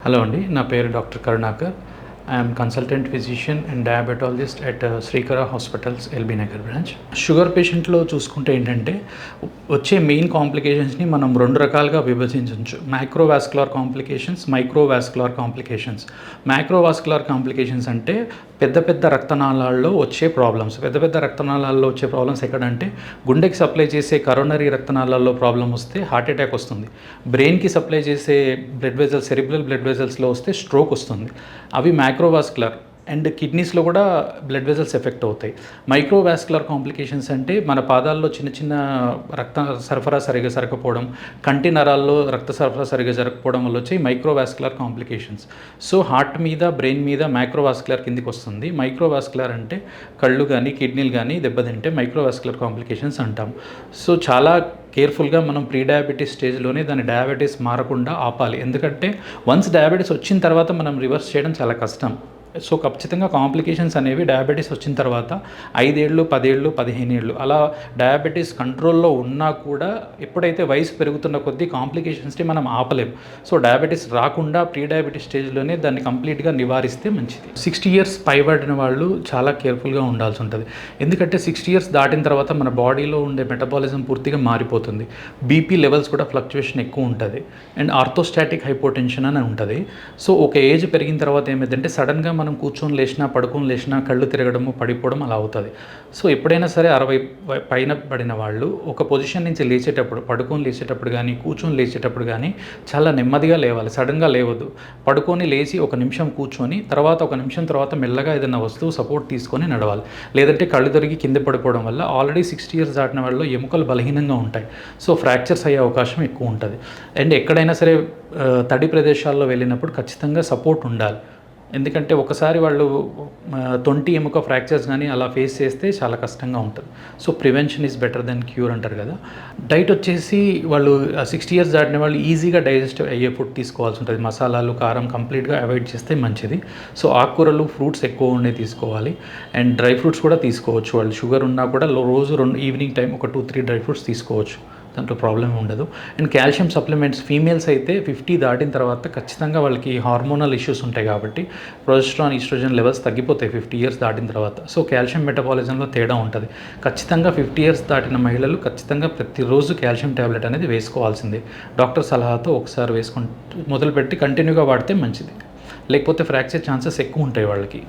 Hello అండి, నా పేరు doctor Karunakar. I'm consultant physician and diabetologist at Srikara hospitals, LB Nagar branch. Sugar పేషెంట్లో చూసుకుంటే ఏంటంటే వచ్చే మెయిన్ కాంప్లికేషన్స్ని మనం రెండు రకాలుగా విభజించవచ్చు. Microvascular complications, microvascular complications. Microvascular complications అంటే పెద్ద పెద్ద రక్తనాళాల్లో వచ్చే ప్రాబ్లమ్స్. పెద్ద పెద్ద రక్తనాళాల్లో వచ్చే ప్రాబ్లమ్స్ ఎక్కడంటే గుండెకి సప్లై చేసే కరోనరీ రక్తనాళాల్లో ప్రాబ్లం వస్తే హార్ట్ అటాక్ వస్తుంది. బ్రెయిన్కి సప్లై చేసే బ్లడ్ వెజల్స్, సెరిబ్రల్ బ్లడ్ వెజల్స్లో వస్తే స్ట్రోక్ వస్తుంది. అవి మైక్రోవాస్కులర్. అండ్ కిడ్నీస్లో కూడా బ్లడ్ వెజల్స్ ఎఫెక్ట్ అవుతాయి. మైక్రోవాస్కులర్ కాంప్లికేషన్స్ అంటే మన పాదాల్లో చిన్న చిన్న రక్త సరఫరా సరిగా జరగకపోవడం, కంటి నరాల్లో రక్త సరఫరా సరిగా జరగకపోవడం వల్ల వచ్చే మైక్రోవాస్కులర్ కాంప్లికేషన్స్. సో హార్ట్ మీద, బ్రెయిన్ మీద మైక్రోవాస్కులర్ కిందికి వస్తుంది. మైక్రోవాస్కులర్ అంటే కళ్ళు కానీ కిడ్నీలు కానీ దెబ్బతింటే మైక్రోవాస్కులర్ కాంప్లికేషన్స్ అంటాం. సో చాలా కేర్ఫుల్గా మనం ప్రీ డయాబెటీస్ స్టేజ్లోనే దాని డయాబెటీస్ మారకుండా ఆపాలి. ఎందుకంటే వన్స్ డయాబెటీస్ వచ్చిన తర్వాత మనం రివర్స్ చేయడం చాలా కష్టం. సో ఖచ్చితంగా కాంప్లికేషన్స్ అనేవి డయాబెటీస్ వచ్చిన తర్వాత 5 ఏళ్ళు, 10 ఏళ్ళు, 15 ఏళ్ళు అలా డయాబెటీస్ కంట్రోల్లో ఉన్నా కూడా ఎప్పుడైతే వయసు పెరుగుతున్న కొద్దీ కాంప్లికేషన్స్ని మనం ఆపలేం. సో డయాబెటీస్ రాకుండా ప్రీ డయాబెటీస్ స్టేజ్లోనే దాన్ని కంప్లీట్గా నివారిస్తే మంచిది. 60 ఇయర్స్ పైబడిన వాళ్ళు చాలా కేర్ఫుల్గా ఉండాల్సి ఉంటుంది. ఎందుకంటే 60 ఇయర్స్ దాటిన తర్వాత మన బాడీలో ఉండే మెటబాలిజం పూర్తిగా మారిపోతుంది. బీపీ లెవెల్స్ కూడా ఫ్లక్చువేషన్ ఎక్కువ ఉంటుంది. అండ్ ఆర్థోస్టాటిక్ హైపోటెన్షన్ అని ఉంటుంది. సో ఒక ఏజ్ పెరిగిన తర్వాత ఏమైందంటే సడన్గా మనం కూర్చొని లేచినా, పడుకొని లేచినా కళ్ళు తిరగడము, పడిపోవడం అలా అవుతుంది. సో ఎప్పుడైనా సరే 60 పైన పడిన వాళ్ళు ఒక పొజిషన్ నుంచి లేచేటప్పుడు, పడుకొని లేచేటప్పుడు కానీ, కూర్చొని లేచేటప్పుడు కానీ చాలా నెమ్మదిగా లేవాలి. సడన్గా లేవద్దు. పడుకొని లేచి 1 నిమిషం కూర్చొని తర్వాత 1 నిమిషం తర్వాత మెల్లగా ఏదైనా వస్తువు సపోర్ట్ తీసుకొని నడవాలి. లేదంటే కళ్ళు తిరిగి కింద పడిపోవడం వల్ల ఆల్రెడీ 60 ఇయర్స్ దాటిన వాళ్ళు ఎముకలు బలహీనంగా ఉంటాయి. సో ఫ్రాక్చర్స్ అయ్యే అవకాశం ఎక్కువ ఉంటుంది. అండ్ ఎక్కడైనా సరే తడి ప్రదేశాల్లో వెళ్ళినప్పుడు ఖచ్చితంగా సపోర్ట్ ఉండాలి. ఎందుకంటే ఒకసారి వాళ్ళు తొంటి ఎముక ఫ్రాక్చర్స్ కానీ అలా ఫేస్ చేస్తే చాలా కష్టంగా ఉంటుంది. So prevention is better than cure అంటారు కదా. డైట్ వచ్చేసి వాళ్ళు 60 ఇయర్స్ దాటిన వాళ్ళు ఈజీగా డైజెస్ట్ అయ్యే ఫుడ్ తీసుకోవాల్సి ఉంటుంది. మసాలాలు, కారం కంప్లీట్గా అవాయిడ్ చేస్తే మంచిది. సో ఆకుకూరలు, ఫ్రూట్స్ ఎక్కువ ఉండే తీసుకోవాలి. అండ్ డ్రై ఫ్రూట్స్ కూడా తీసుకోవచ్చు. వాళ్ళు షుగర్ ఉన్నా కూడా రోజు ఈవినింగ్ టైం ఒక 2-3 డ్రై ఫ్రూట్స్ తీసుకోవచ్చు. దాంట్లో ప్రాబ్లం ఉండదు. అండ్ కాల్షియం సప్లిమెంట్స్ ఫీమేల్స్ అయితే 50 దాటిన తర్వాత ఖచ్చితంగా వాళ్ళకి హార్మోనల్ ఇష్యూస్ ఉంటాయి కాబట్టి ప్రొజెస్ట్రాన్, ఈస్ట్రోజన్ లెవెల్స్ తగ్గిపోతాయి 50 ఇయర్స్ దాటిన తర్వాత. సో కాల్షియం మెటబాలిజంలో తేడా ఉంటుంది. ఖచ్చితంగా 50 ఇయర్స్ దాటిన మహిళలు ఖచ్చితంగా ప్రతిరోజు కాల్షియం ట్యాబ్లెట్ అనేది వేసుకోవాల్సిందే. డాక్టర్ సలహాతో ఒకసారి మొదలుపెట్టి కంటిన్యూగా వాడితే మంచిది. లేకపోతే ఫ్రాక్చర్ ఛాన్సెస్ ఎక్కువ ఉంటాయి వాళ్ళకి.